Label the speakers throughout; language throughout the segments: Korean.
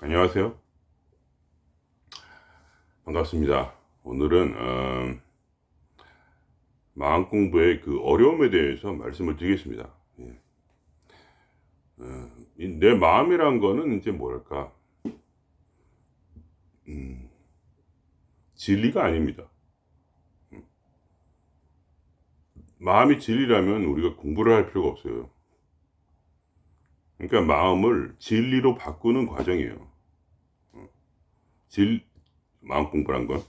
Speaker 1: 안녕하세요. 반갑습니다. 오늘은 마음 공부의 그 어려움에 대해서 말씀을 드리겠습니다. 예. 내 마음이란 거는 이제 뭐랄까, 음, 진리가 아닙니다. 마음이 진리라면 우리가 공부를 할 필요가 없어요. 그러니까 마음을 진리로 바꾸는 과정이에요. 진 마음 공부란 건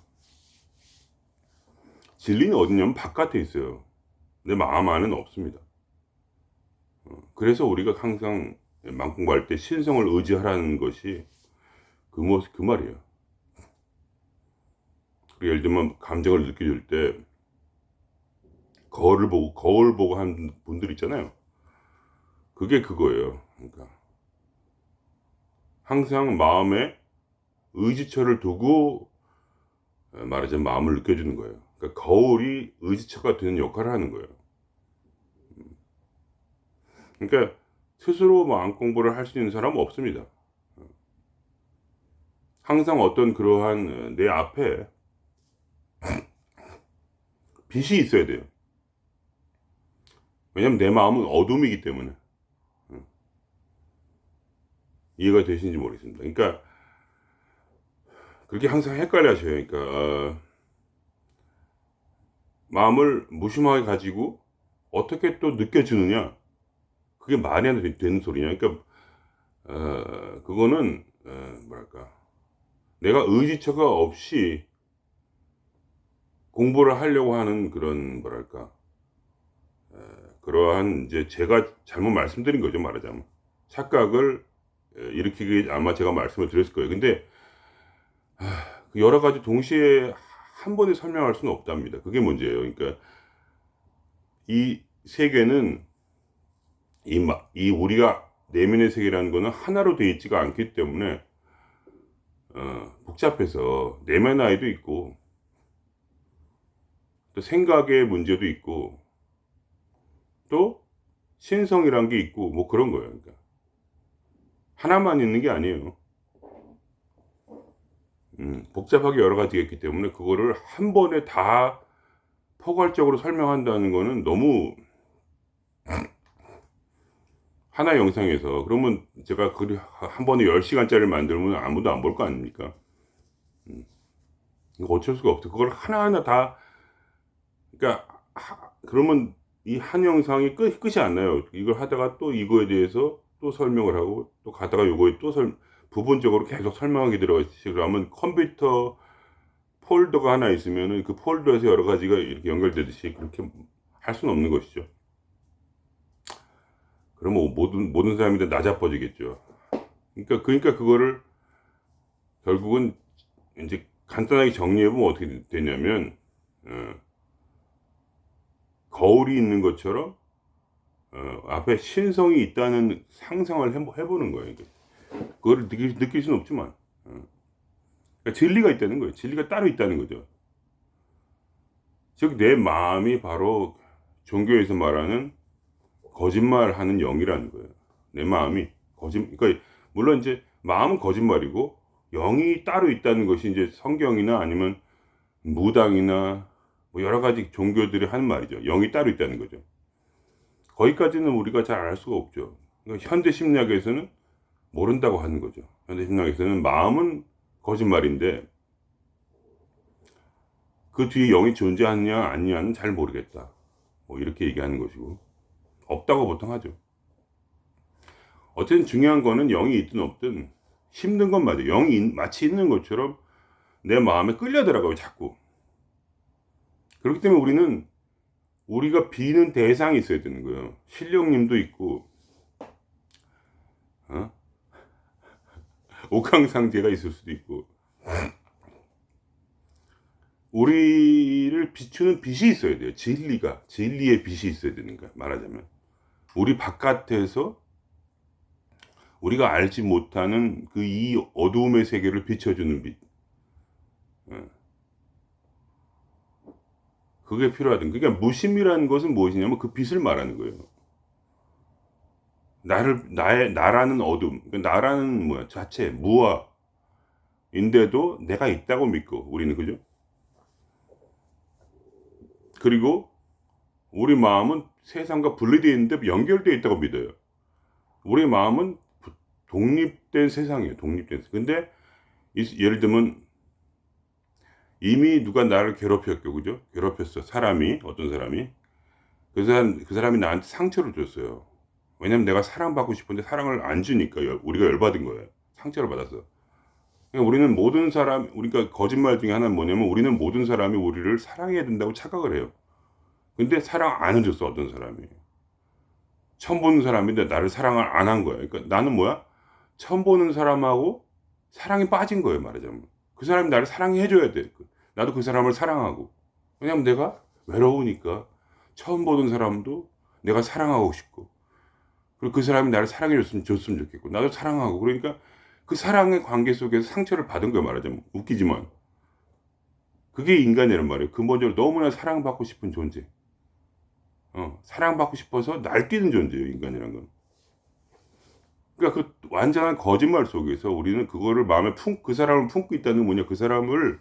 Speaker 1: 진리는 어디냐면 바깥에 있어요. 내 마음 안에는 없습니다. 그래서 우리가 항상 마음 공부할 때 신성을 의지하라는 것이 그 말이에요. 예를 들면 감정을 느껴질 때 거울 보고 한 분들 있잖아요. 그게 그거예요. 그러니까 항상 마음에 의지처를 두고 말하자면 마음을 느껴주는 거예요. 그러니까 거울이 의지처가 되는 역할을 하는 거예요. 그러니까 스스로 마음 공부를 할 수 있는 사람은 없습니다. 항상 어떤 그러한 내 앞에 빛이 있어야 돼요. 왜냐면 내 마음은 어둠이기 때문에. 이해가 되시는지 모르겠습니다. 그러니까 그렇게 항상 헷갈려 하셔요. 그러니까 마음을 무심하게 가지고 어떻게 또 느껴지느냐? 그게 말이 안 되는 소리냐? 그러니까 그거는 뭐랄까, 내가 의지처가 없이 공부를 하려고 하는 그런 뭐랄까, 그러한 이제 제가 잘못 말씀드린 거죠, 말하자면. 착각을 일으키기 아마 제가 말씀을 드렸을 거예요. 근데 그 여러 가지 동시에 한 번에 설명할 수는 없답니다. 그게 문제예요. 그러니까 이 세계는 이 우리가 내면의 세계라는 거는 하나로 되어 있지가 않기 때문에 복잡해서 내면 아이도 있고 또 생각의 문제도 있고 또 신성이란 게 있고 뭐 그런 거예요. 그러니까 하나만 있는 게 아니에요. 복잡하게 여러 가지가 있기 때문에 그거를 한 번에 다 포괄적으로 설명한다는 거는 너무 하나의 영상에서 그러면 제가 그 한 번에 10시간짜리를 만들면 아무도 안 볼 거 아닙니까? 이거 어쩔 수가 없어. 그걸 하나하나 다, 그러니까 그러면 이 한 영상이 끝이 안 나요. 이걸 하다가 또 이거에 대해서 또 설명을 하고 또 가다가 요거에 또 부분적으로 계속 설명하게 들어가지. 그러면 컴퓨터 폴더가 하나 있으면은 그 폴더에서 여러 가지가 이렇게 연결되듯이 그렇게 할 수는 없는 것이죠. 그러면 모든 사람이 다 나자빠지겠죠. 그러니까 그거를 결국은 이제 간단하게 정리해 보면 어떻게 되냐면 어, 거울이 있는 것처럼 앞에 신성이 있다는 상상을 해보는 거예요. 그거를 느낄 수는 없지만 그러니까 진리가 있다는 거예요. 진리가 따로 있다는 거죠. 즉 내 마음이 바로 종교에서 말하는 거짓말하는 영이라는 거예요. 내 마음이 그러니까 물론 이제 마음은 거짓말이고 영이 따로 있다는 것이 이제 성경이나 아니면 무당이나 뭐 여러 가지 종교들이 하는 말이죠. 영이 따로 있다는 거죠. 거기까지는 우리가 잘 알 수가 없죠. 그러니까 현대 심리학에서는 모른다고 하는 거죠. 현대 심리학에서는 마음은 거짓말인데 그 뒤에 영이 존재하느냐 아니냐는 잘 모르겠다. 뭐 이렇게 얘기하는 것이고 없다고 보통 하죠. 어쨌든 중요한 거는 영이 있든 없든 힘든 건 맞아요. 영이 마치 있는 것처럼 내 마음에 끌려 들어가요, 자꾸. 그렇기 때문에 우리가 비는 대상이 있어야 되는 거예요. 신령님도 있고, 어? 옥황상제가 있을 수도 있고, 우리를 비추는 빛이 있어야 돼요. 진리의 빛이 있어야 되는 거야, 말하자면. 우리 바깥에서 우리가 알지 못하는 그 이 어두움의 세계를 비춰주는 빛. 어. 그게 필요하든. 그러니까 무심이라는 것은 무엇이냐면 그 빛을 말하는 거예요. 나라는 어둠, 나라는 뭐야, 자체, 무아인데도 내가 있다고 믿고, 우리는, 그죠? 그리고 우리 마음은 세상과 분리되어 있는데 연결되어 있다고 믿어요. 우리 마음은 독립된 세상이에요. 독립된 세상. 근데, 예를 들면, 이미 누가 나를 괴롭혔고, 그죠? 괴롭혔어. 어떤 사람이. 그 사람이 나한테 상처를 줬어요. 왜냐면 내가 사랑받고 싶은데 사랑을 안 주니까 우리가 열받은 거예요. 상처를 받았어. 그러니까 우리는 모든 사람, 우리가 거짓말 중에 하나는 뭐냐면 우리는 모든 사람이 우리를 사랑해야 된다고 착각을 해요. 근데 사랑 안 해줬어, 어떤 사람이. 처음 보는 사람인데 나를 사랑을 안 한 거야. 그러니까 나는 뭐야? 처음 보는 사람하고 사랑에 빠진 거예요, 말하자면. 그 사람이 나를 사랑해줘야 돼. 나도 그 사람을 사랑하고. 왜냐면 내가 외로우니까 처음 보는 사람도 내가 사랑하고 싶고. 그리고 그 사람이 나를 사랑해줬으면 좋겠고. 나도 사랑하고. 그러니까 그 사랑의 관계 속에서 상처를 받은 거야, 말하자면. 웃기지만. 그게 인간이란 말이에요. 근본적으로 너무나 사랑받고 싶은 존재. 사랑받고 싶어서 날뛰는 존재예요, 인간이란 건. 그러니까 그 완전한 거짓말 속에서 우리는 그거를 마음에 그 사람을 품고 있다는 건 뭐냐, 그 사람을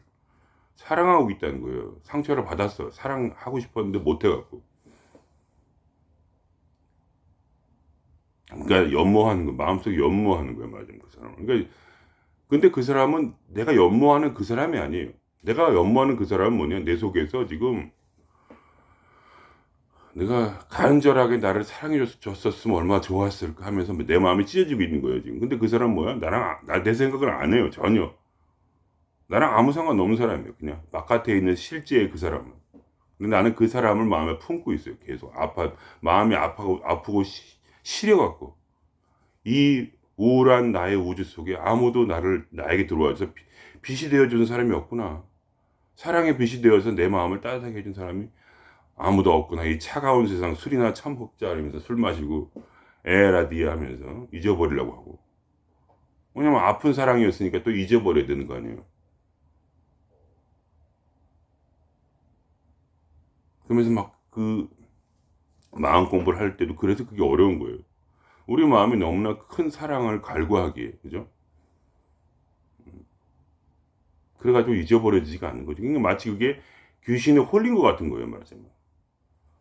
Speaker 1: 사랑하고 있다는 거예요. 상처를 받았어. 사랑하고 싶었는데 못해갖고. 그러니까 연모하는 거, 마음속에 연모하는 거예요, 맞아요, 그 사람은. 그러니까 근데 그 사람은 내가 연모하는 그 사람이 아니에요. 내가 연모하는 그 사람은 뭐냐, 내 속에서 지금 내가 간절하게 나를 사랑해 줬었으면 얼마나 좋았을까 하면서 내 마음이 찢어지고 있는 거예요, 지금. 근데 그 사람은 뭐야? 내 생각을 안 해요, 전혀. 나랑 아무 상관없는 사람이에요, 그냥. 바깥에 있는 실제의 그 사람은. 근데 나는 그 사람을 마음에 품고 있어요, 계속. 마음이 아프고 시려갖고. 이 우울한 나의 우주 속에 아무도 나에게 들어와서 빛이 되어주는 사람이 없구나. 사랑의 빛이 되어서 내 마음을 따뜻하게 해준 사람이 아무도 없구나. 이 차가운 세상 술이나 참 먹자 이러면서 술 마시고 에라디아 하면서 잊어버리려고 하고. 왜냐면 아픈 사랑이었으니까 또 잊어버려야 되는 거 아니에요. 그러면서 막 그 마음 공부를 할 때도 그래서 그게 어려운 거예요. 우리 마음이 너무나 큰 사랑을 갈구하기에, 그죠? 그래가지고 잊어버려지지가 않는 거죠. 그러니까 마치 그게 귀신에 홀린 것 같은 거예요, 말하자면.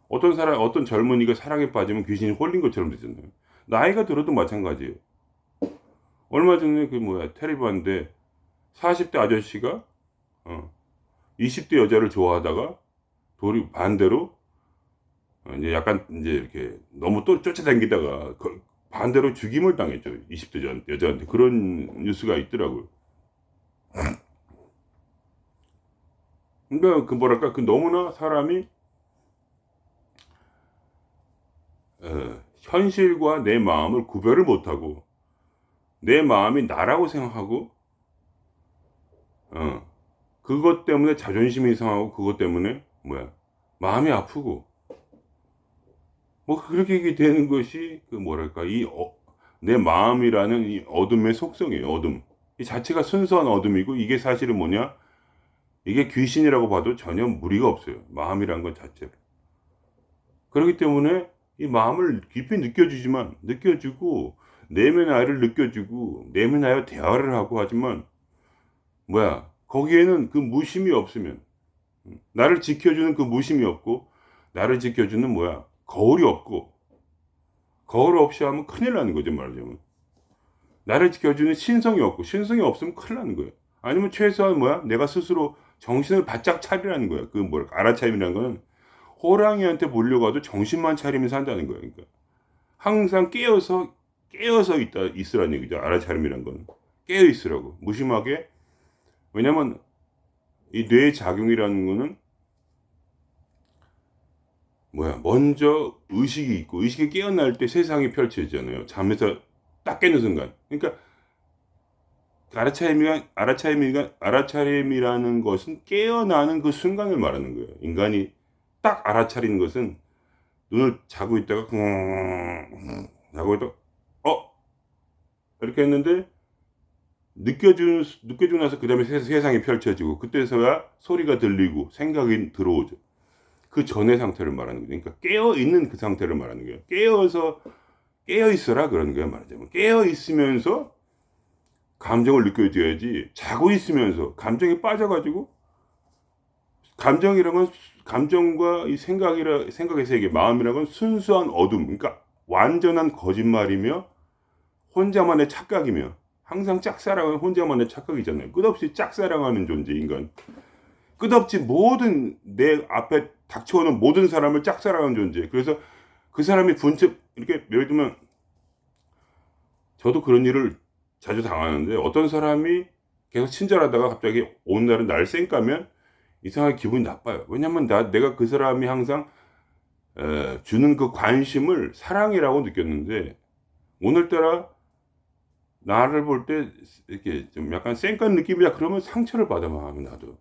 Speaker 1: 어떤 젊은이가 사랑에 빠지면 귀신이 홀린 것처럼 되잖아요. 나이가 들어도 마찬가지예요. 얼마 전에 텔레비 봤는데 40대 아저씨가 20대 여자를 좋아하다가 반대로 이제 약간 이제 이렇게 너무 또 쫓아다니다가 반대로 죽임을 당했죠. 20대 여자한테. 그런 뉴스가 있더라고요. 그러니까 너무나 사람이 현실과 내 마음을 구별을 못하고 내 마음이 나라고 생각하고 그것 때문에 자존심이 상하고 그것 때문에 마음이 아프고 그렇게 되는 것이 내 마음이라는 이 어둠의 속성이에요. 어둠. 이 자체가 순수한 어둠이고 이게 사실은 이게 귀신이라고 봐도 전혀 무리가 없어요. 마음이란 것 자체로. 그렇기 때문에 이 마음을 깊이 느껴주고 내면의 아이를 느껴주고 내면의 아이와 대화를 하고 하지만 거기에는 그 무심이 없으면 나를 지켜주는 그 무심이 없고 나를 지켜주는 거울이 없고 거울 없이 하면 큰일 나는 거죠, 말하자면. 나를 지켜주는 신성이 없으면 큰일 나는 거예요. 아니면 최소한 내가 스스로 정신을 바짝 차리라는 거야. 알아차림이라는 거는 호랑이한테 몰려가도 정신만 차리면 산다는 거예요. 그러니까 항상 깨어서 있으라는 얘기죠. 알아차림이라는 거는 깨어 있으라고, 무심하게. 왜냐면 이 뇌의 작용이라는 거는 먼저 의식이 있고 의식이 깨어날 때 세상이 펼쳐지잖아요. 잠에서 딱 깨는 순간. 그러니까 알아차림이라는 것은 깨어나는 그 순간을 말하는 거예요. 인간이 딱 알아차리는 것은 눈을 자고 있다가 이렇게 했는데 느껴주고 나서 그 다음에 세상이 펼쳐지고 그때서야 소리가 들리고 생각이 들어오죠. 그 전의 상태를 말하는 거죠. 그러니까 깨어있는 그 상태를 말하는 거예요. 깨어서 깨어 있어라 그러는 거야. 말하자면 깨어 있으면서 감정을 느껴줘야지. 자고 있으면서 감정에 빠져가지고, 감정이라면 감정과 이 생각의 세계, 마음이라는 건 순수한 어둠, 그러니까 완전한 거짓말이며 혼자만의 착각이며, 항상 짝사랑은 혼자만의 착각이잖아요. 끝없이 짝사랑하는 존재, 인간. 끝없이 모든 내 앞에 닥쳐오는 모든 사람을 짝사랑하는 존재. 그래서 그 사람이 분집, 이렇게 예를 들면 저도 그런 일을 자주 당하는데, 어떤 사람이 계속 친절하다가 갑자기 어느 날은 날 쌩까면 이상하게 기분이 나빠요. 왜냐면 내가 그 사람이 항상 주는 그 관심을 사랑이라고 느꼈는데, 오늘따라 나를 볼 때 이렇게 좀 약간 쌩깐 느낌이야. 그러면 상처를 받아, 마음이 나도.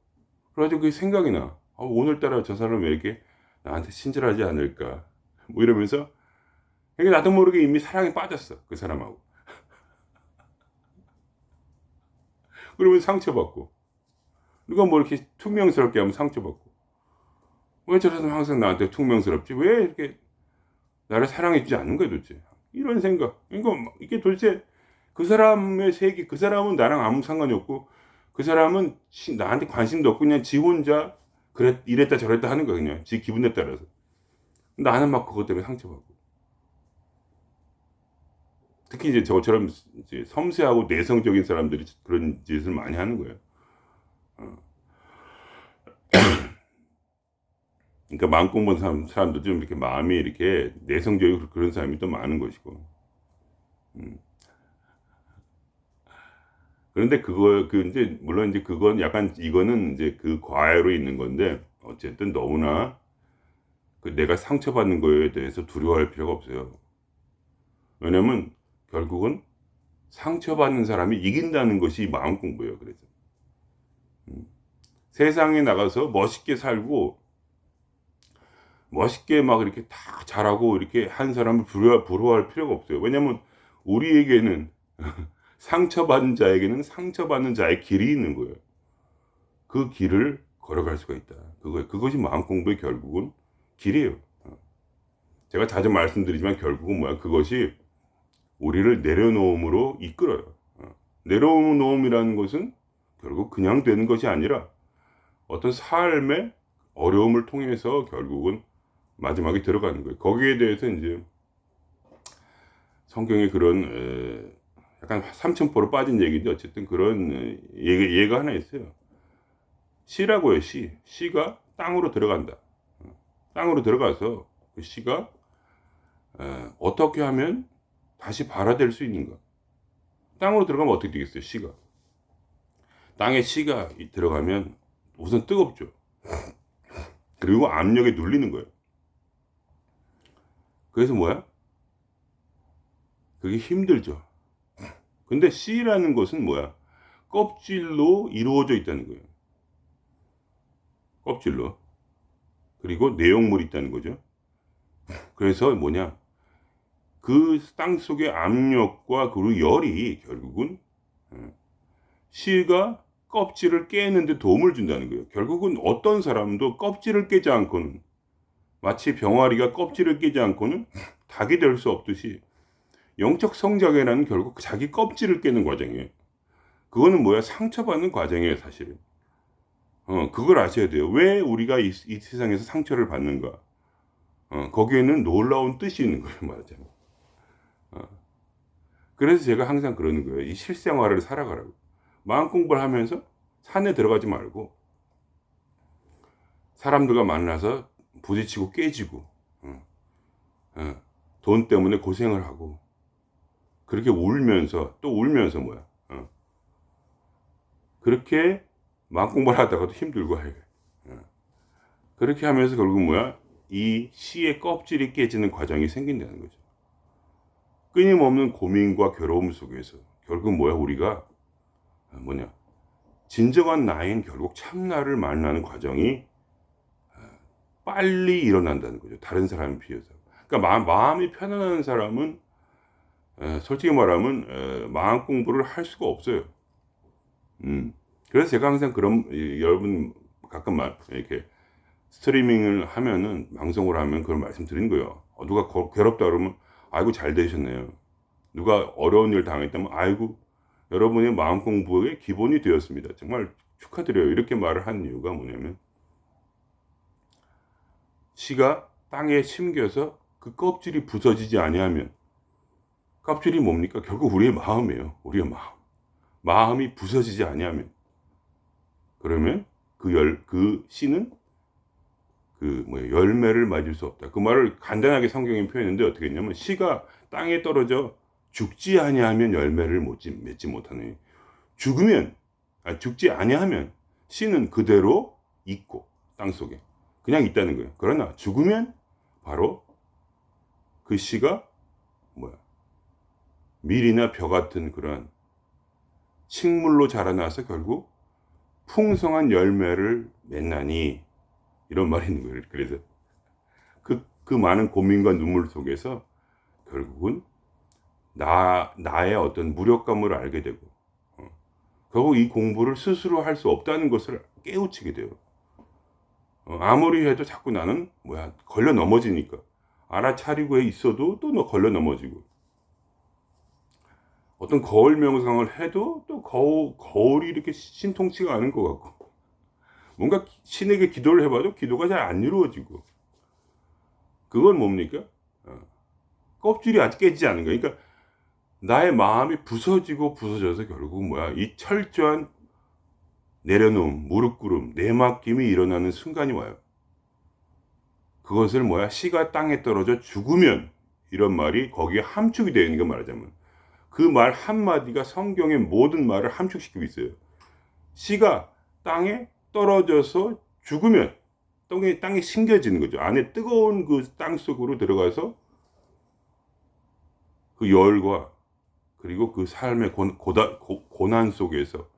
Speaker 1: 그래가지고 그게 생각이 나. 오늘따라 저 사람 왜 이렇게 나한테 친절하지 않을까. 뭐 이러면서, 그러니까 나도 모르게 이미 사랑에 빠졌어, 그 사람하고. 그러면 상처받고, 누가 뭐 이렇게 퉁명스럽게 하면 상처받고, 왜 저 사람 항상 나한테 퉁명스럽지? 왜 이렇게 나를 사랑해주지 않는 거야 도대체? 이런 생각. 그러니까 이게 도대체 그 사람의 세계, 그 사람은 나랑 아무 상관이 없고, 그 사람은 나한테 관심도 없고 그냥 지 혼자 그래 이랬다 저랬다 하는 거야. 그냥 지 기분에 따라서. 나는 막 그것 때문에 상처받고. 특히 이제 저처럼 이제 섬세하고 내성적인 사람들이 그런 짓을 많이 하는 거예요. 어. 그러니까 마음 공부하는 사람도 좀 이렇게 마음이 이렇게 내성적이고 그런 사람이 또 많은 것이고. 음. 그런데 이제, 물론 이제 그건 약간, 이거는 이제 그 과외로 있는 건데, 어쨌든 너무나 그 내가 상처받는 거에 대해서 두려워할 필요가 없어요. 왜냐면 결국은 상처받는 사람이 이긴다는 것이 마음 공부예요. 그래서 세상에 나가서 멋있게 살고 멋있게 막 이렇게 다 잘하고 이렇게 한 사람을 부러워할 필요가 없어요. 왜냐면 우리에게는 상처받은 자에게는 상처받는 자의 길이 있는 거예요. 그 길을 걸어갈 수가 있다. 그것이 마음 공부의 결국은 길이에요. 제가 자주 말씀드리지만 결국은 뭐야? 그것이 우리를 내려놓음으로 이끌어요. 내려놓음이라는 것은 결국 그냥 되는 것이 아니라 어떤 삶의 어려움을 통해서 결국은 마지막에 들어가는 거예요. 거기에 대해서 이제 성경에 그런 약간 삼천포로 빠진 얘기인데, 어쨌든 그런 예가 하나 있어요. 씨라고 해요. 씨가 땅으로 들어간다. 땅으로 들어가서 그 씨가 어떻게 하면 다시 발화될 수 있는가. 땅으로 들어가면 어떻게 되겠어요? 씨가 땅에 씨가 들어가면 우선 뜨겁죠. 그리고 압력에 눌리는 거예요. 그래서 뭐야? 그게 힘들죠. 근데 씨라는 것은 뭐야? 껍질로 이루어져 있다는 거예요. 껍질로. 그리고 내용물이 있다는 거죠. 그래서 뭐냐? 그 땅 속의 압력과 그리고 열이 결국은 씨가 껍질을 깨는데 도움을 준다는 거예요. 결국은 어떤 사람도 껍질을 깨지 않고는, 마치 병아리가 껍질을 깨지 않고는 닭이 될 수 없듯이, 영적 성장이라는 결국 자기 껍질을 깨는 과정이에요. 그거는 뭐야? 상처받는 과정이에요, 사실은. 그걸 아셔야 돼요. 왜 우리가 이 세상에서 상처를 받는가? 거기에는 놀라운 뜻이 있는 거예요, 말하자면. 그래서 제가 항상 그러는 거예요. 이 실생활을 살아가라고. 마음 공부를 하면서 산에 들어가지 말고 사람들과 만나서 부딪히고 깨지고 돈 때문에 고생을 하고 그렇게 울면서 또 울면서 뭐야? 그렇게 마음 공부를 하다가도 힘들고 해. 그렇게 하면서 결국 뭐야? 이 씨의 껍질이 깨지는 과정이 생긴다는 거죠. 끊임없는 고민과 괴로움 속에서 결국 뭐야? 우리가 뭐냐? 진정한 나인 결국 참나를 만나는 과정이 빨리 일어난다는 거죠. 다른 사람에 비해서. 그러니까 마음이 편안한 사람은 솔직히 말하면 마음 공부를 할 수가 없어요. 그래서 제가 항상 그런, 여러분 가끔 이렇게 스트리밍을 하면은, 방송을 하면 그걸 말씀드린 거예요. 누가 괴롭다 그러면 아이고 잘 되셨네요. 누가 어려운 일 당했다면 아이고 여러분의 마음 공부의 기본이 되었습니다. 정말 축하드려요. 이렇게 말을 한 이유가 뭐냐면 씨가 땅에 심겨서 그 껍질이 부서지지 아니하면 껍질이 뭡니까? 결국 우리의 마음이에요. 우리의 마음. 마음이 부서지지 아니하면 그러면 그 씨는 열매를 맺을 수 없다. 그 말을 간단하게 성경에 표현했는데 어떻게 했냐면 씨가 땅에 떨어져 죽지 아니하면 열매를 맺지 못하네. 죽지 아니하면 씨는 그대로 있고 땅 속에 그냥 있다는 거예요. 그러나 죽으면 바로 그 씨가 밀이나 벼 같은 그런 식물로 자라나서 결국 풍성한 열매를 맺나니 이런 말이 있는 거예요. 그래서 그 많은 고민과 눈물 속에서 결국은 나의 어떤 무력감을 알게 되고 결국 이 공부를 스스로 할 수 없다는 것을 깨우치게 돼요. 아무리 해도 자꾸 나는 걸려 넘어지니까 알아차리고 있어도 또 걸려 넘어지고 어떤 거울 명상을 해도 또 거울이 이렇게 신통치가 않은 것 같고 뭔가 신에게 기도를 해봐도 기도가 잘 안 이루어지고 그건 뭡니까? 껍질이 아직 깨지지 않은 거예요. 그러니까 나의 마음이 부서져서 결국 이 철저한 내려놓음, 무릎 꿇음, 내맡김이 일어나는 순간이 와요. 그것을 씨가 땅에 떨어져 죽으면 이런 말이 거기에 함축이 되어 있는 거 말하자면 그 말 한마디가 성경의 모든 말을 함축시키고 있어요. 씨가 땅에 떨어져서 죽으면 땅에 심겨지는 거죠. 안에 뜨거운 그 땅 속으로 들어가서 그 열과 그리고 그 삶의 고난 속에서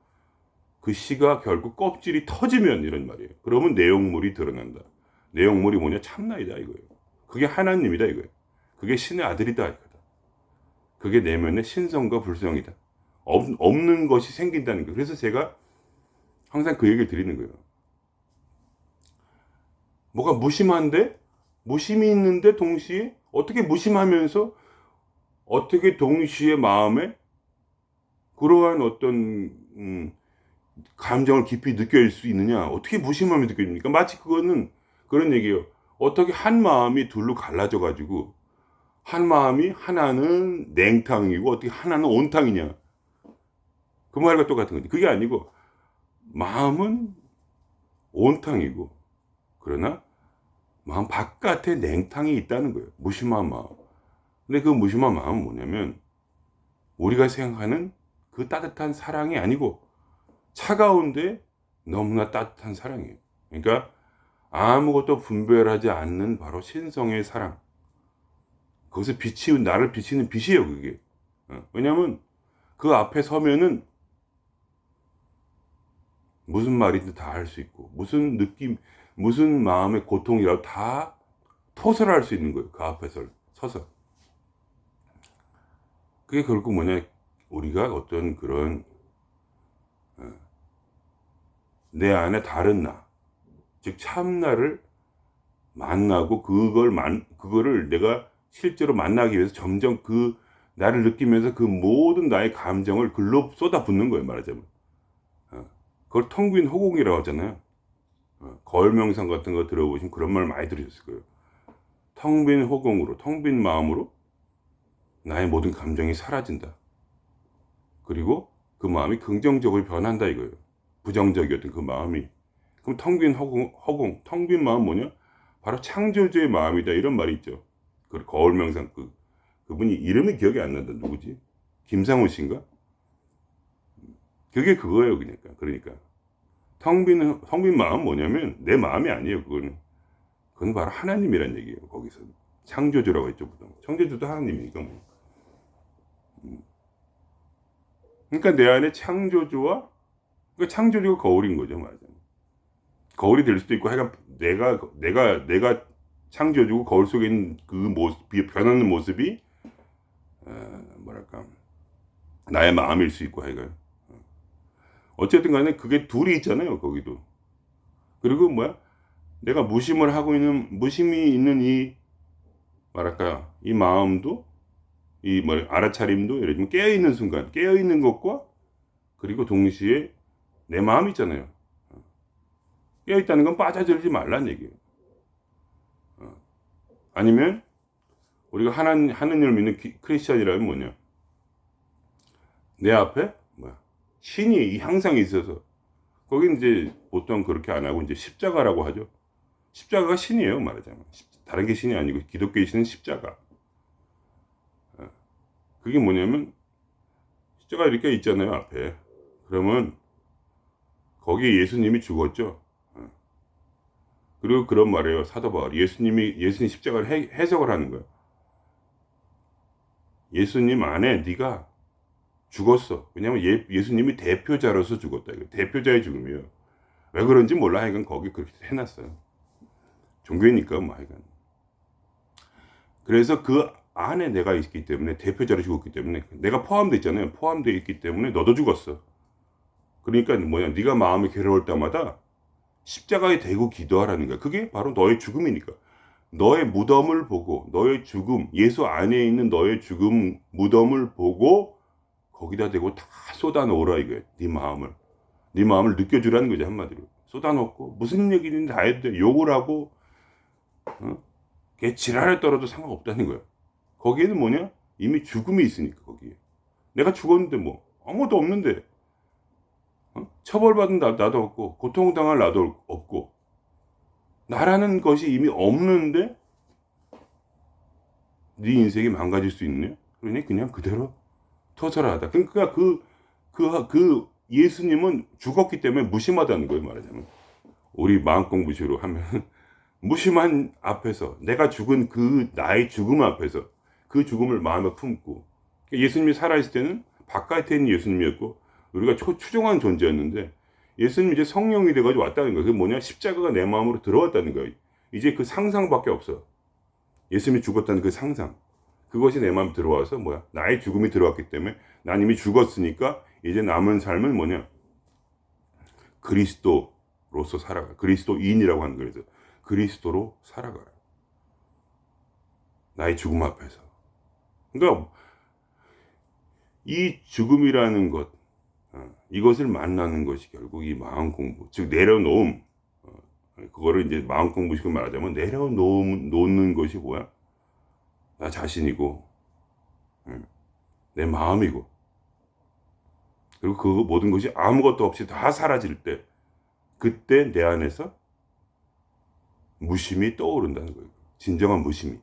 Speaker 1: 그 씨가 결국 껍질이 터지면 이런 말이에요. 그러면 내용물이 드러난다. 내용물이 뭐냐? 참나이다 이거예요. 그게 하나님이다 이거예요. 그게 신의 아들이다 이거다. 그게 내면의 신성과 불성이다. 없는 것이 생긴다는 거예요. 그래서 제가 항상 그 얘기를 드리는 거예요. 뭐가 무심한데? 무심이 있는데 동시에 어떻게 무심하면서 어떻게 동시에 마음에 그러한 어떤 감정을 깊이 느낄 수 있느냐? 어떻게 무심하면 느껴집니까? 마치 그거는 그런 얘기예요. 어떻게 한 마음이 둘로 갈라져 가지고 한 마음이 하나는 냉탕이고 어떻게 하나는 온탕이냐? 그 말과 똑같은 거지. 그게 아니고 마음은 온탕이고 그러나 마음 바깥에 냉탕이 있다는 거예요. 무심한 마음. 근데 그 무심한 마음은 뭐냐면 우리가 생각하는 그 따뜻한 사랑이 아니고 차가운데 너무나 따뜻한 사랑이에요. 그러니까 아무것도 분별하지 않는 바로 신성의 사랑. 거기서 나를 비치는 빛이에요, 그게. 왜냐면 그 앞에 서면은 무슨 말이든 다 할 수 있고, 무슨 느낌, 무슨 마음의 고통이라도 다 토설할 수 있는 거예요. 그 앞에 서서. 그게 결국 우리가 어떤 그런, 내 안에 다른 나, 즉 참나를 만나고 그거를 내가 실제로 만나기 위해서 점점 나를 느끼면서 그 모든 나의 감정을 글로 쏟아붓는 거예요, 말하자면. 그걸 텅 빈 허공이라고 하잖아요. 거울 명상 같은 거 들어보시면 그런 말 많이 들으셨을 거예요. 텅 빈 허공으로, 텅 빈 마음으로 나의 모든 감정이 사라진다. 그리고 그 마음이 긍정적으로 변한다 이거예요. 부정적이었던 그 마음이. 그럼 텅 빈 허공, 텅 빈 마음 뭐냐? 바로 창조주의 마음이다 이런 말이 있죠. 그 거울 명상 그분이 이름이 기억이 안 난다. 누구지? 김상훈 씨인가? 그게 그거예요. 그러니까 텅 빈 마음 뭐냐면 내 마음이 아니에요. 그건 바로 하나님이란 얘기예요. 거기서 창조주라고 했죠. 창조주도 하나님이니까 뭐. 그러니까 내 안에 창조주와 그 창조주가 거울인 거죠, 맞아요. 거울이 될 수도 있고, 하여간 내가 창조주고 거울 속에 있는 그 모습, 변하는 모습이 나의 마음일 수 있고, 하여간 어쨌든 간에 그게 둘이 있잖아요, 거기도. 그리고 내가 무심히 있는 이 마음도 이 알아차림도 예를 들면 깨어있는 순간, 깨어있는 것과 그리고 동시에 내 마음 있잖아요. 깨어있다는 건 빠져들지 말란 얘기예요. 아니면 우리가 하느님을 믿는 크리스찬이라면 뭐냐? 내 앞에 신이 항상 있어서, 거긴 이제 보통 그렇게 안 하고 이제 십자가라고 하죠. 십자가가 신이에요, 말하자면. 다른 게 신이 아니고 기독교의 신은 십자가. 그게 뭐냐면 십자가 이렇게 있잖아요, 앞에. 그러면 거기에 예수님이 죽었죠. 그리고 그런 말이에요, 사도 바울. 예수님 십자가를 해석을 하는 거예요. 예수님 안에 네가 죽었어. 왜냐면 예수님이 대표자로서 죽었다. 이거 대표자의 죽음이에요. 왜 그런지 몰라. 하여간 거기 그렇게 해놨어요. 종교니까 뭐 하여간. 그래서 그 안에 내가 있기 때문에, 대표자로 죽었기 때문에, 내가 포함되어 있잖아요. 포함되어 있기 때문에 너도 죽었어. 그러니까 뭐냐, 네가 마음이 괴로울 때마다 십자가에 대고 기도하라는 거야. 그게 바로 너의 죽음이니까. 너의 무덤을 보고, 너의 죽음, 예수 안에 있는 너의 죽음 무덤을 보고 거기다 대고 다 쏟아놓으라 이거야. 네 마음을 느껴주라는 거지, 한마디로. 쏟아놓고 무슨 얘기는 다 해도 돼. 욕을 하고 걔 지랄을 떨어도 상관없다는 거야. 거기에는 뭐냐? 이미 죽음이 있으니까. 거기에 내가 죽었는데 뭐 아무것도 없는데, 처벌받은 나도 없고 고통당할 나도 없고 나라는 것이 이미 없는데 네 인생이 망가질 수 있네? 그러니 그냥 그대로 터져라하다. 그러니까 그 예수님은 죽었기 때문에 무심하다는 거예요, 말하자면. 우리 마음 공부식으로 하면 무심한 앞에서, 내가 죽은 그 나의 죽음 앞에서 그 죽음을 마음에 품고, 예수님이 살아있을 때는 바깥에 있는 예수님이었고 우리가 추종한 존재였는데, 예수님이 이제 성령이 돼가지고 왔다는 거예요. 그게 뭐냐? 십자가가 내 마음으로 들어왔다는 거예요. 이제 그 상상밖에 없어. 예수님이 죽었다는 그 상상, 그것이 내 마음에 들어와서 나의 죽음이 들어왔기 때문에 난 이미 죽었으니까 이제 남은 삶은 뭐냐? 그리스도로서 살아가. 그리스도인이라고 하는 거예요. 그리스도로 살아가라. 나의 죽음 앞에서. 그러니까 이 죽음이라는 것, 이것을 만나는 것이 결국 이 마음 공부, 즉 내려놓음. 그거를 이제 마음 공부식으로 말하자면 내려놓는 것이 뭐야? 나 자신이고, 내 마음이고, 그리고 그 모든 것이 아무것도 없이 다 사라질 때, 그때 내 안에서 무심이 떠오른다는 거예요. 진정한 무심이,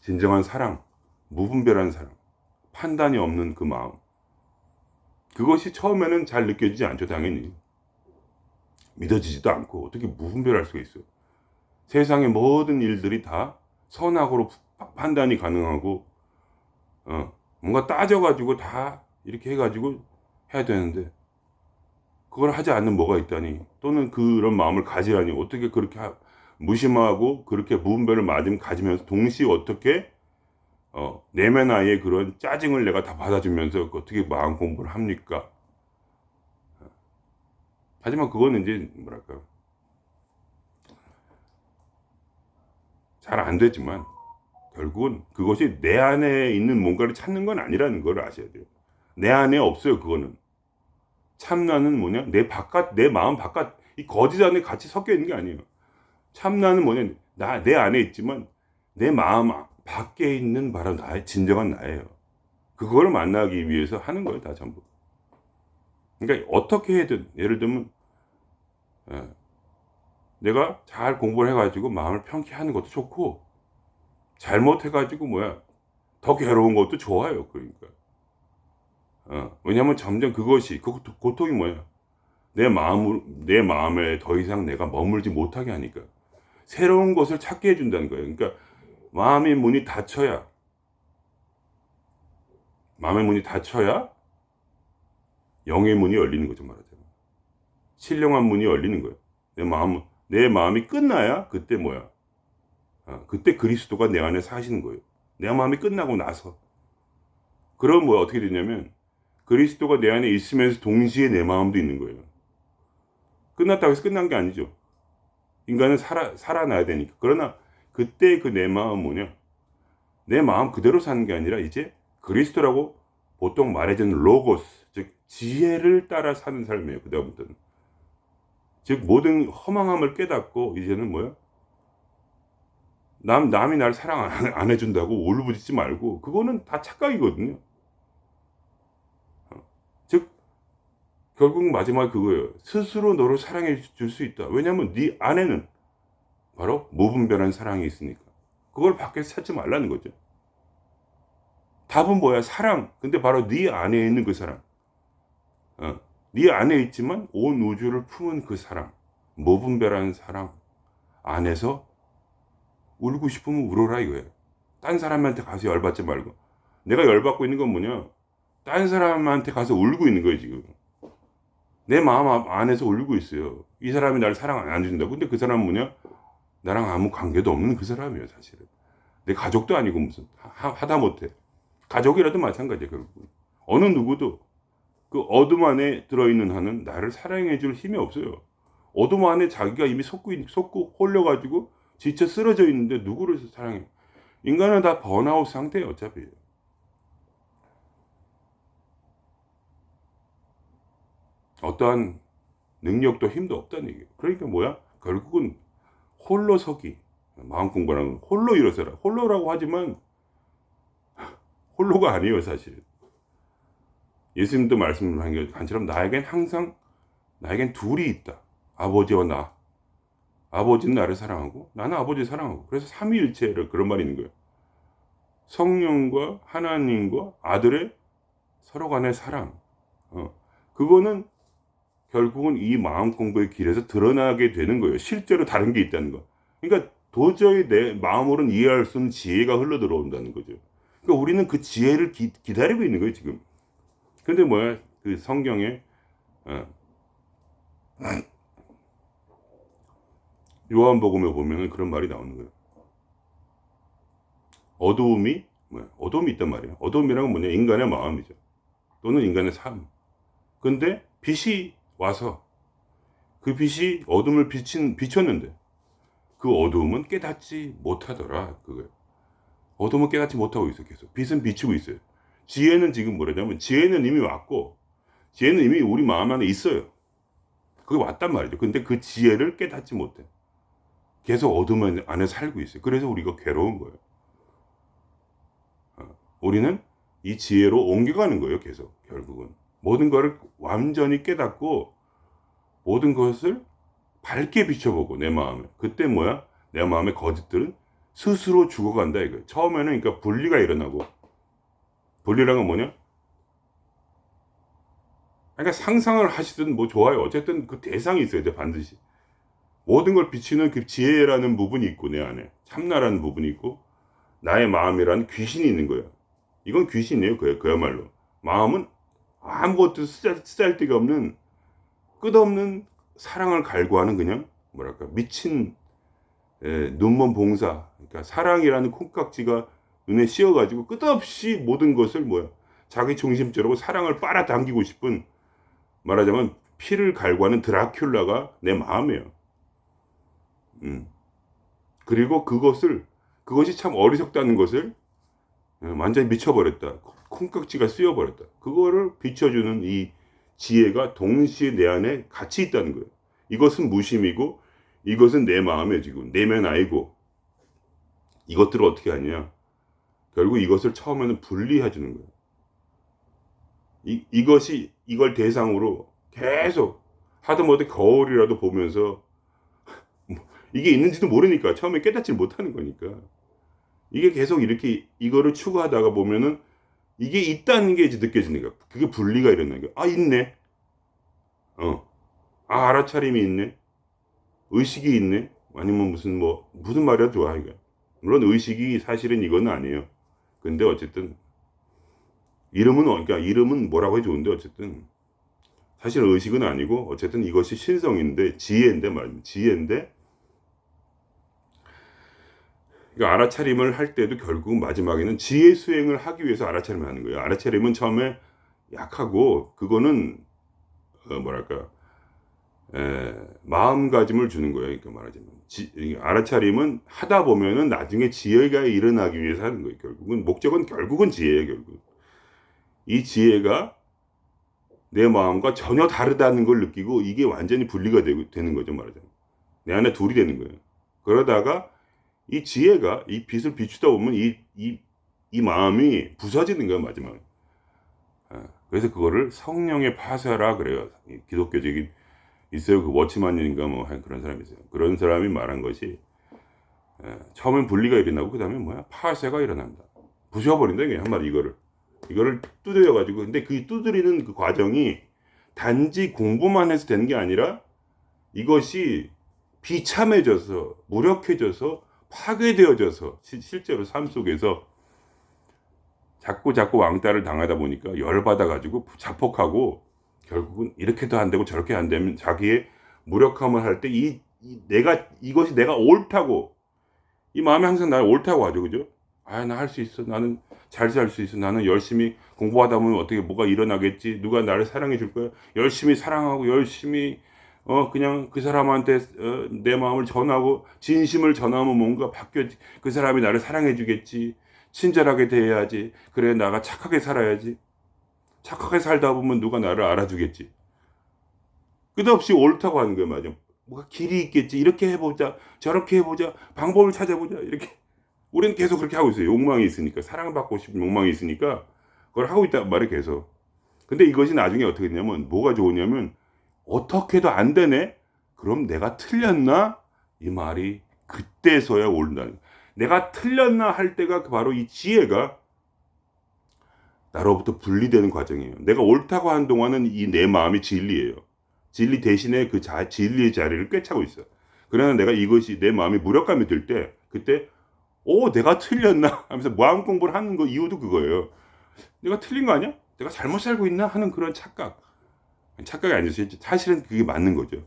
Speaker 1: 진정한 사랑, 무분별한 사랑, 판단이 없는 그 마음. 그것이 처음에는 잘 느껴지지 않죠, 당연히. 믿어지지도 않고 어떻게 무분별할 수가 있어요. 세상의 모든 일들이 다 선악으로 판단이 가능하고, 뭔가 따져가지고 다 이렇게 해가지고 해야 되는데, 그걸 하지 않는 뭐가 있다니, 또는 그런 마음을 가지라니, 어떻게 그렇게 무심하고 그렇게 무분별을 가지면서 동시에 어떻게 내면 아예 그런 짜증을 내가 다 받아주면서 어떻게 마음 공부를 합니까? 하지만 그거는 이제 뭐랄까, 잘 안 되지만 결국은 그것이 내 안에 있는 뭔가를 찾는 건 아니라는 걸 아셔야 돼요. 내 안에 없어요. 그거는 참나는 뭐냐, 내 마음 바깥, 이 거짓 안에 같이 섞여 있는 게 아니에요. 참나는 뭐냐, 내 안에 있지만 내 마음 밖에 있는 바로 나의 진정한 나예요. 그걸 만나기 위해서 하는 거예요, 다 전부. 그러니까 어떻게 해든, 예를 들면 내가 잘 공부를 해가지고 마음을 편케 하는 것도 좋고, 잘못해가지고 더 괴로운 것도 좋아요. 그러니까 왜냐하면 점점 그것이, 그 고통이 내 마음에 더 이상 내가 머물지 못하게 하니까 새로운 것을 찾게 해준다는 거예요. 그러니까 마음의 문이 닫혀야 영의 문이 열리는 거죠, 말하자면. 신령한 문이 열리는 거예요. 내 마음이 끝나야 그때 그때 그리스도가 내 안에 사시는 거예요. 내 마음이 끝나고 나서. 그럼 어떻게 되냐면, 그리스도가 내 안에 있으면서 동시에 내 마음도 있는 거예요. 끝났다고 해서 끝난 게 아니죠. 인간은 살아나야 되니까. 그러나 그때 그 내 마음 내 마음 그대로 사는 게 아니라 이제 그리스도라고 보통 말해주는 로고스, 즉 지혜를 따라 사는 삶이에요. 그다음부터는. 즉 모든 허망함을 깨닫고 이제는 뭐야? 남이 날 사랑 안 해준다고 울부짖지 말고, 그거는 다 착각이거든요. 즉 결국 마지막에 그거예요. 스스로 너를 사랑해 줄 수 있다. 왜냐하면 네 안에는 바로 무분별한 사랑이 있으니까. 그걸 밖에서 찾지 말라는 거죠. 답은 뭐야? 사랑. 근데 바로 네 안에 있는 그 사랑. 네 안에 있지만 온 우주를 품은 그 사랑. 무분별한 사랑 안에서 울고 싶으면 울어라 이거예요. 딴 사람한테 가서 열받지 말고. 내가 열받고 있는 건 뭐냐? 딴 사람한테 가서 울고 있는 거예요 지금. 내 마음 안에서 울고 있어요. 이 사람이 나를 사랑 안 해준다고. 근데 그 사람은 뭐냐? 나랑 아무 관계도 없는 그 사람이에요 사실은. 내 가족도 아니고 무슨 하다못해 가족이라도 마찬가지예요 결국은. 어느 누구도 그 어둠 안에 들어있는 한은 나를 사랑해 줄 힘이 없어요. 어둠 안에 자기가 이미 속고 홀려가지고 지쳐 쓰러져 있는데 누구를 사랑해? 인간은 다 번아웃 상태예요 어차피. 어떠한 능력도 힘도 없다는 얘기예요. 그러니까 뭐야? 결국은 홀로 서기. 마음 공부라는 건 홀로 일어서라. 홀로라고 하지만 홀로가 아니에요 사실. 예수님도 말씀한 것처럼 나에겐 둘이 있다. 아버지와 나. 아버지는 나를 사랑하고 나는 아버지를 사랑하고. 그래서 삼위일체를 그런 말이 있는 거예요. 성령과 하나님과 아들의 서로 간의 사랑. 그거는 결국은 이 마음 공부의 길에서 드러나게 되는 거예요. 실제로 다른 게 있다는 거. 그러니까 도저히 내 마음으로는 이해할 수 없는 지혜가 흘러 들어온다는 거죠. 그러니까 우리는 그 지혜를 기다리고 있는 거예요 지금. 근데 뭐야? 그 성경에 요한복음에 보면은 그런 말이 나오는 거예요. 어두움이 있단 말이에요. 어두움이란 뭐냐? 인간의 마음이죠. 또는 인간의 삶. 근데 빛이 와서 그 빛이 어둠을 비췄는데 그 어두움은 깨닫지 못하더라. 그거예요. 어둠은 깨닫지 못하고 있어 계속. 빛은 비추고 있어요. 지혜는 지금 뭐냐면 지혜는 이미 왔고 지혜는 이미 우리 마음 안에 있어요. 그게 왔단 말이죠. 근데 그 지혜를 깨닫지 못해. 계속 어둠 안에 살고 있어요. 그래서 우리가 괴로운 거예요. 우리는 이 지혜로 옮겨가는 거예요. 계속 결국은. 모든 것을 완전히 깨닫고 모든 것을 밝게 비춰보고 내 마음에. 그때 뭐야? 내 마음의 거짓들은 스스로 죽어간다 이거예요. 처음에는 그러니까 분리가 일어나고. 분리란 건 뭐냐? 그러니까 상상을 하시든 뭐 좋아요. 어쨌든 그 대상이 있어야 돼 반드시. 모든 걸 비추는 그 지혜라는 부분이 있고 내 안에 참나라는 부분이 있고 나의 마음이라는 귀신이 있는 거예요. 이건 귀신이에요. 그야말로. 마음은 아무것도 쓰잘데가 없는 끝없는 사랑을 갈구하는 그냥 뭐랄까 미친 눈먼 봉사. 그러니까 사랑이라는 콩깍지가 눈에 씌어가지고 끝없이 모든 것을 자기 중심적으로 사랑을 빨아당기고 싶은 말하자면 피를 갈구하는 드라큘라가 내 마음이에요. 그리고 그것이 참 어리석다는 것을 완전히 미쳐버렸다. 콩깍지가 쓰여버렸다. 그거를 비춰주는 이 지혜가 동시에 내 안에 같이 있다는 거예요. 이것은 무심이고 이것은 내 마음에 지금 내면 아이고. 이것들을 어떻게 하냐? 결국 이것을 처음에는 분리해 주는 거예요. 이걸 대상으로 계속 하다못해 거울이라도 보면서 이게 있는지도 모르니까 처음에 깨닫지 못하는 거니까 이게 계속 이렇게 이거를 추구하다가 보면은 이게 있다는 게 이제 느껴지는 거야. 그게 분리가 일어나는 거야. 아 있네. 알아차림이 있네. 의식이 있네. 아니면 무슨 말이야 좋아 이거. 물론 의식이 사실은 이건 아니에요. 근데 어쨌든 이름은 뭐라고 해도 좋은데 어쨌든 사실 의식은 아니고 어쨌든 이것이 신성인데 지혜인데 말입니다. 지혜인데 그러니까 알아차림을 할 때도 결국 마지막에는 지혜 수행을 하기 위해서 알아차림을 하는 거예요. 알아차림은 처음에 약하고 그거는 마음가짐을 주는 거예요. 그러니까 말하자면 알아차림은 하다 보면은 나중에 지혜가 일어나기 위해서 하는 거예요. 결국은 목적은 결국은 지혜예요. 결국 이 지혜가 내 마음과 전혀 다르다는 걸 느끼고 이게 완전히 분리가 되는 거죠. 말하자면 내 안에 둘이 되는 거예요. 그러다가 이 지혜가 이 빛을 비추다 보면 이 마음이 부서지는 거예요. 마지막에. 그래서 그거를 성령의 파쇄라 그래요. 기독교적인 있어요. 그 워치만인가 뭐 그런 사람이 있어요. 그런 사람이 말한 것이 처음엔 분리가 일어나고 그 다음에 뭐야 파쇄가 일어난다. 부셔버린다 이게 한마디 이거를 두드려 가지고 근데 그 두드리는 그 과정이 단지 공부만 해서 되는 게 아니라 이것이 비참해져서 무력해져서 파괴되어져서 실제로 삶 속에서 자꾸 왕따를 당하다 보니까 열받아 가지고 자폭하고 결국은 이렇게도 안 되고 저렇게 안 되면 자기의 무력함을 할 때 이것이 내가 옳다고 이 마음이 항상 나를 옳다고 하죠. 그죠? 나 할 수 있어. 나는 잘 살 수 있어. 나는 열심히 공부하다 보면 어떻게 뭐가 일어나겠지. 누가 나를 사랑해 줄 거야. 열심히 사랑하고 열심히 그냥 그 사람한테 내 마음을 전하고 진심을 전하면 뭔가 그 사람이 나를 사랑해 주겠지. 친절하게 대해야지. 그래 나가 착하게 살아야지. 착하게 살다 보면 누가 나를 알아주겠지. 끝없이 옳다고 하는 거예요. 맞아. 뭐가 길이 있겠지. 이렇게 해보자. 저렇게 해보자. 방법을 찾아보자. 이렇게. 우리는 계속 그렇게 하고 있어요. 욕망이 있으니까. 사랑받고 싶은 욕망이 있으니까. 그걸 하고 있단 말이에요. 계속. 근데 이것이 나중에 어떻게 되냐면 뭐가 좋으냐면 어떻게도 안 되네? 그럼 내가 틀렸나? 이 말이 그때서야 옳다는 거예요. 내가 틀렸나 할 때가 바로 이 지혜가 나로부터 분리되는 과정이에요. 내가 옳다고 한 동안은 이 내 마음이 진리예요. 진리 대신에 그 진리의 자리를 꿰차고 있어. 그러나 내가 이것이 내 마음이 무력감이 들 때 그때 내가 틀렸나 하면서 마음 공부를 하는 거 이유도 그거예요. 내가 틀린 거 아니야? 내가 잘못 살고 있나 하는 그런 착각이 아니죠. 사실은 그게 맞는 거죠.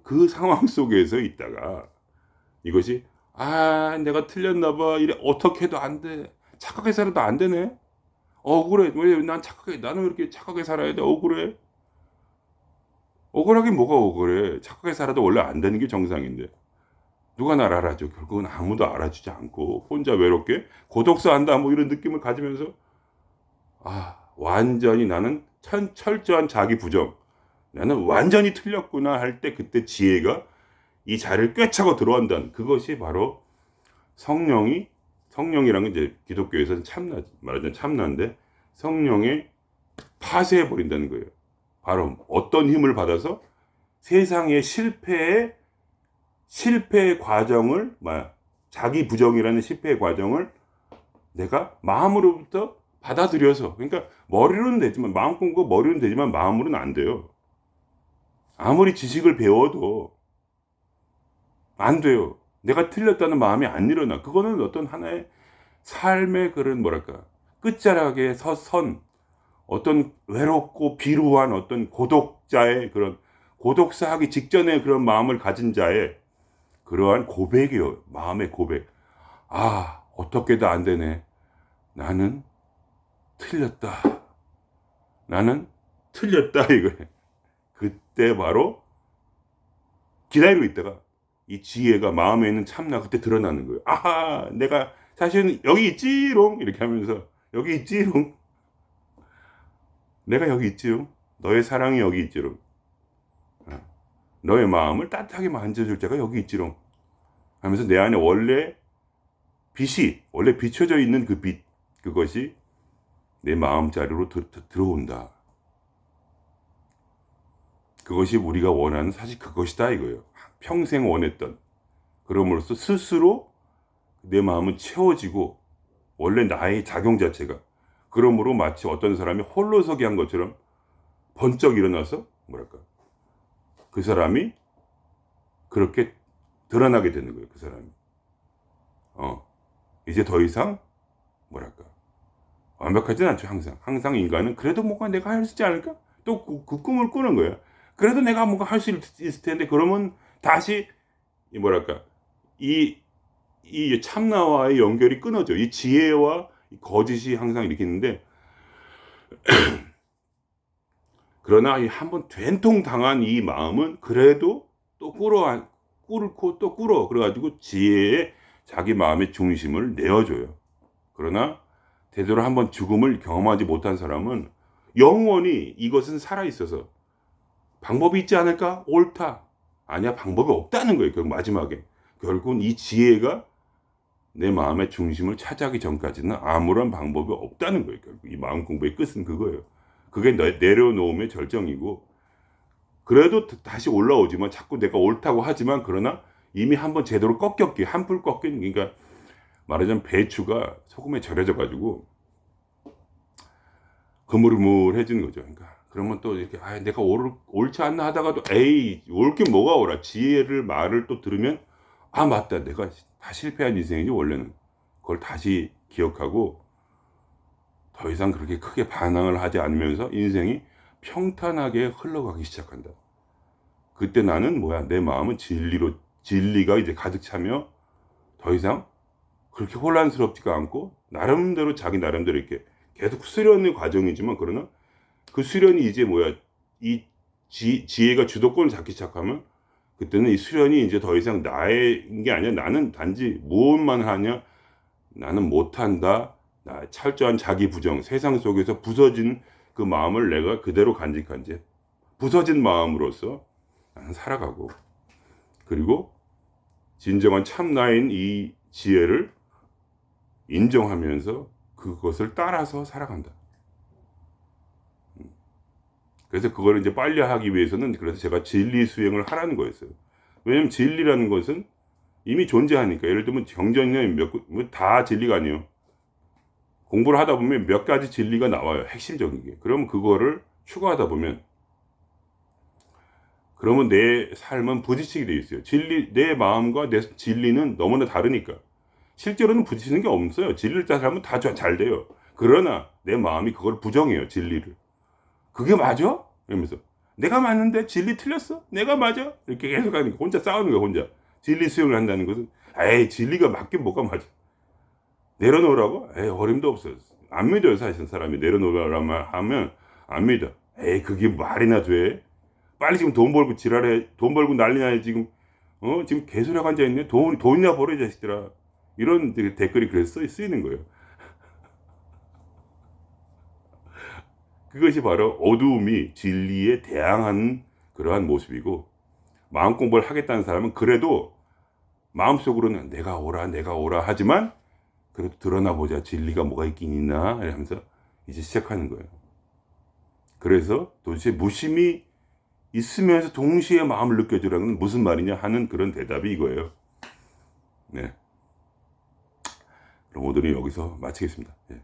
Speaker 1: 그 상황 속에서 있다가 이것이 내가 틀렸나 봐. 이래 어떻게 해도 안 돼. 착하게 살아도 안 되네. 억울해. 왜 나는 왜 이렇게 착하게 살아야 돼? 억울해. 억울하긴 뭐가 억울해. 착하게 살아도 원래 안 되는 게 정상인데. 누가 날 알아줘? 결국은 아무도 알아주지 않고 혼자 외롭게 고독사 한다 뭐 이런 느낌을 가지면서 완전히 나는 철저한 자기 부정. 나는 완전히 틀렸구나 할 때 그때 지혜가 이 자리를 꿰차고 들어온다는 그것이 바로 성령이란 건 이제 기독교에서는 말하자면 참나인데 성령의 파쇄해버린다는 거예요. 바로 어떤 힘을 받아서 세상의 실패의 과정을 자기 부정이라는 실패의 과정을 내가 마음으로부터 받아들여서 그러니까 머리로는 되지만 마음 공부가 머리로는 되지만 마음으로는 안 돼요. 아무리 지식을 배워도 안 돼요. 내가 틀렸다는 마음이 안 일어나. 그거는 어떤 하나의 삶의 그런 끝자락에 선 어떤 외롭고 비루한 어떤 고독자의 그런 고독사하기 직전에 그런 마음을 가진 자의 그러한 고백이요. 마음의 고백. 어떻게도 안 되네. 나는 틀렸다. 이거예요. 그때 바로 기다리고 있다가 이 지혜가 마음에 있는 참나 그때 드러나는 거예요. 내가 사실은 여기 있지롱 이렇게 하면서 여기 있지롱. 내가 여기 있지롱. 너의 사랑이 여기 있지롱. 너의 마음을 따뜻하게 만져줄 자가 여기 있지롱. 하면서 내 안에 원래 비춰져 있는 그 빛 그것이 내 마음자리로 들어온다. 그것이 우리가 원하는 사실 그것이다 이거예요. 평생 원했던. 그럼으로써 스스로 내 마음은 채워지고 원래 나의 작용 자체가 그러므로 마치 어떤 사람이 홀로서기 한 것처럼 번쩍 일어나서 그 사람이 그렇게 드러나게 되는 거예요. 그 사람이 이제 더 이상 완벽하지는 않죠. 항상 인간은 그래도 뭔가 내가 할 수 있지 않을까? 또 그 꿈을 꾸는 거예요. 그래도 내가 뭔가 할 수 있을 텐데 그러면 다시 이 참나와의 연결이 끊어져. 이 지혜와 이 거짓이 항상 이렇게 있는데 그러나 한번 된통 당한 이 마음은 그래도 또 꿇고 또 꿇어. 그래가지고 지혜의 자기 마음의 중심을 내어줘요. 그러나 제대로 한번 죽음을 경험하지 못한 사람은 영원히 이것은 살아있어서 방법이 있지 않을까? 옳다. 아니야, 방법이 없다는 거예요. 결국 마지막에. 결국은 이 지혜가 내 마음의 중심을 차지하기 전까지는 아무런 방법이 없다는 거예요. 결국 이 마음 공부의 끝은 그거예요. 그게 내려놓음의 절정이고, 그래도 다시 올라오지만 자꾸 내가 옳다고 하지만, 그러나 이미 한번 제대로 꺾였기, 한풀 꺾인, 그러니까 말하자면 배추가 소금에 절여져 가지고 그물그물해지는 거죠. 그러니까 그러면 또 이렇게 내가 옳지 않나 하다가도 에이 옳긴 뭐가 옳아. 지혜를 말을 또 들으면 맞다. 내가 다 실패한 인생이지 원래는. 그걸 다시 기억하고 더 이상 그렇게 크게 반항을 하지 않으면서 인생이 평탄하게 흘러가기 시작한다. 그때 나는 내 마음은 진리가 이제 가득 차며 더 이상 그렇게 혼란스럽지가 않고 나름대로 자기 나름대로 이렇게 계속 수련의 과정이지만, 그러나 그 수련이 이제 이 지혜가 주도권을 잡기 시작하면 그때는 이 수련이 이제 더 이상 나의 게 아니라 나는 단지 무엇만 하냐, 나는 못한다, 철저한 자기 부정, 세상 속에서 부서진 그 마음을 내가 그대로 간직한 채 부서진 마음으로서 나는 살아가고, 그리고 진정한 참나인 이 지혜를 인정하면서 그것을 따라서 살아간다. 그래서 그걸 이제 빨리 하기 위해서는 그래서 제가 진리 수행을 하라는 거였어요. 왜냐면 진리라는 것은 이미 존재하니까. 예를 들면 경전에 다 진리가 아니에요. 공부를 하다 보면 몇 가지 진리가 나와요. 핵심적인 게. 그러면 그거를 추가하다 보면 그러면 내 삶은 부딪히게 돼 있어요. 내 마음과 내 진리는 너무나 다르니까. 실제로는 부딪히는 게 없어요. 진리를 따라 하면 다 잘 돼요. 그러나 내 마음이 그걸 부정해요. 진리를. 그게 맞아? 이러면서 내가 맞는데 진리 틀렸어? 내가 맞아? 이렇게 계속 하니까 혼자 싸우는 거야. 혼자. 진리 수용을 한다는 것은 진리가 맞긴 뭐가 맞아. 내려놓으라고? 어림도 없어. 안 믿어요. 사실 사람이 내려놓으라고 하면 안 믿어. 그게 말이나 돼? 빨리 지금 돈 벌고 지랄해. 돈 벌고 난리나 지금. 지금 개소리하고 앉아있네. 돈이나 벌어 이 자식들아. 이런 댓글이 그래서 쓰이는 거예요. 그것이 바로 어두움이 진리에 대항하는 그러한 모습이고, 마음 공부를 하겠다는 사람은 그래도 마음속으로는 내가 오라 하지만 그래도 드러나 보자. 진리가 뭐가 있긴 있나 하면서 이제 시작하는 거예요. 그래서 도대체 무심히 있으면서 동시에 마음을 느껴주라는 건 무슨 말이냐 하는 그런 대답이 이거예요. 네. 그럼 오늘은 여기서 마치겠습니다. 네.